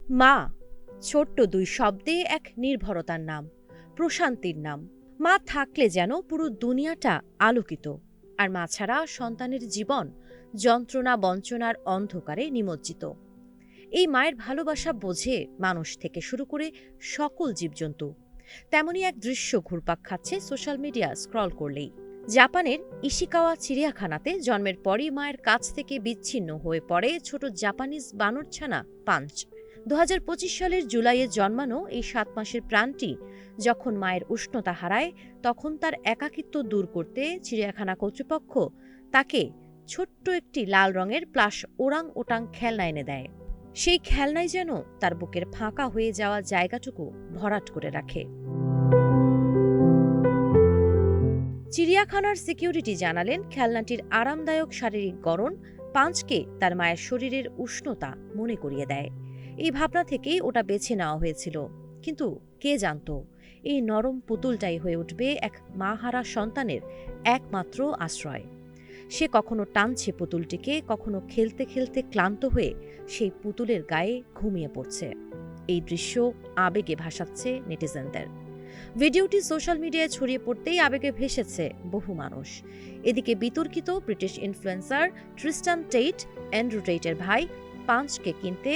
মা, ছোট্ট দুই শব্দে এক নির্ভরতার নাম, প্রশান্তির নাম। মা থাকলে যেন পুরো দুনিয়াটা আলোকিত, আর মা ছাড়া সন্তানের জীবন যন্ত্রণা বঞ্চনার অন্ধকারে নিমজ্জিত। এই মায়ের ভালোবাসা বোঝে মানুষ থেকে শুরু করে সকল জীবজন্তু। তেমনই এক দৃশ্য ঘুরপাক খাচ্ছে সোশ্যাল মিডিয়া স্ক্রল করলেই। জাপানের ইশিকাওয়া চিড়িয়াখানাতে জন্মের পরই মায়ের কাছ থেকে বিচ্ছিন্ন হয়ে পড়ে ছোট জাপানিজ বানরছানা পাঞ্চ। ২০২৫ সালের জুলাইয়ে জন্মানো এই ৭ মাসের প্রাণটি যখন মায়ের উষ্ণতা হারায়, তখন তার একাকিত্ব দূর করতে চিড়িয়াখানা কর্তৃপক্ষ তাকে ছোট্ট একটি লাল রঙের প্লাস ওরাং ওটাং খেলনা এনে দেয়। সেই খেলনাই যেন তার বুকের ফাঁকা হয়ে যাওয়া জায়গাটুকু ভরাট করে রাখে। চিড়িয়াখানার সিকিউরিটি জানালেন, খেলনাটির আরামদায়ক শারীরিক গড়ন পাঞ্চকে তার মায়ের শরীরের উষ্ণতা মনে করিয়ে দেয়। এই ভাবনা থেকেই ওটা বেছে নেওয়া হয়েছিল। কিন্তু কে জানতো এই নরম পুতুলটাই হয়ে উঠবে এক মাহারা সন্তানের একমাত্র আশ্রয়। সে কখনো টানছে পুতুলটিকে, কখনো খেলতে খেলতে ক্লান্ত হয়ে সেই পুতুলের গায়ে ঘুমিয়ে পড়ছে। এই দৃশ্য আবেগে ভাসাচ্ছে নেটিজেনদের। ভিডিওটি সোশ্যাল মিডিয়ায় ছড়িয়ে পড়তেই আবেগে ভেসেছে বহু মানুষ। এদিকে বিতর্কিত British influencer Tristan Tate Andrew টেইটের ভাই পাঞ্চকে কিনতে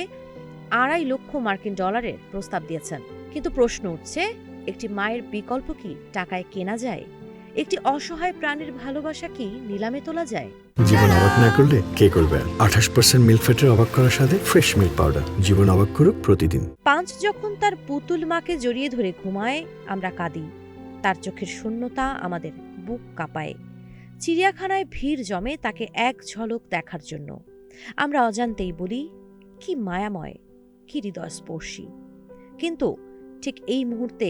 $250 প্রস্তাব দিয়েছেন। কিন্তু প্রশ্ন উঠছে, একটি মায়ের বিকল্প কি টাকায় কেনা যায়? একটি অসহায় প্রাণীর ভালোবাসা কি নিলামে তোলা যায়? জীবন অবাক না করলে কে করবে? 28% মিল্ক ফ্যাটের অবাক করার সাথে ফ্রেশ মিল্ক পাউডার। জীবন অবাক করুক প্রতিদিন। পাঞ্চ যখন তার পুতুল মাকে জড়িয়ে ধরে ঘুমায়, আমরা কাঁদি। তার চোখের শূন্যতা আমাদের বুক কাঁপায়। চিড়িয়াখানায় ভিড় জমে তাকে এক ঝলক দেখার জন্য। আমরা অজান্তেই বলি, কি মায়াময়, কি হৃদয়স্পর্শী। কিন্তু ঠিক এই মুহূর্তে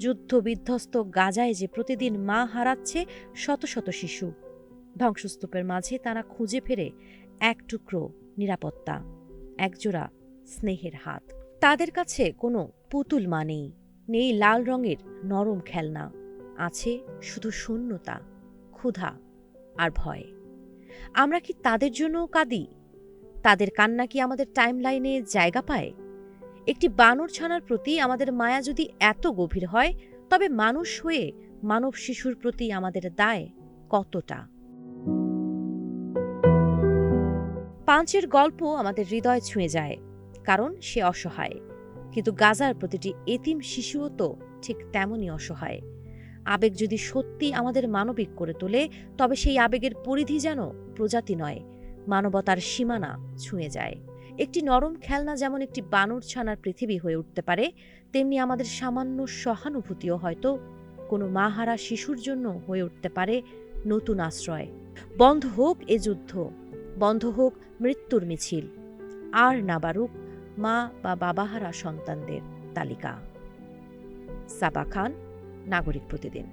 যুদ্ধ বিধ্বস্ত গাজায় যে প্রতিদিন মা হারাচ্ছে শত শত শিশু, ধ্বংসস্তূপের মাঝে তারা খুঁজে ফেরে এক টুকরো নিরাপত্তা, একজোড়া স্নেহের হাত। তাদের কাছে কোনো পুতুল মা নেই, নেই লাল রঙের নরম খেলনা, আছে শুধু শূন্যতা, ক্ষুধা আর ভয়। আমরা কি তাদের জন্য কাঁদি? তাদের কান্না কি আমাদের টাইমলাইনে জায়গা পায়? একটি বানরছানার প্রতি আমাদের মায়া যদি এত গভীর হয়, তবে মানুষ হয়ে মানব শিশুর প্রতি আমাদের দায় কতটা? পাঞ্চের গল্প আমাদের হৃদয় ছুঁয়ে যায়, কারণ সে অসহায়। কিন্তু গাজার প্রতিটি এতিম শিশুও তো ঠিক তেমনই অসহায়। আবেগ যদি সত্যি আমাদের মানবিক করে তোলে, তবে সেই আবেগের পরিধি যেন প্রজাতি নয়, মানবতার সীমানা ছুঁয়ে যায়। একটি নরম খেলনা যেমন একটি বানরছানার পৃথিবী হয়ে উঠতে পারে, তেমনি আমাদের সামান্য সহানুভূতিও হয়তো কোনো মাহারা শিশুর জন্য হয়ে উঠতে পারে নতুন আশ্রয়। বন্ধ হোক এ যুদ্ধ, বন্ধ হোক মৃত্যুর মিছিল, আর না বাড়ুক মা বা বাবাহারা সন্তানদের তালিকা। সাবা খান, নাগরিক প্রতিদিন।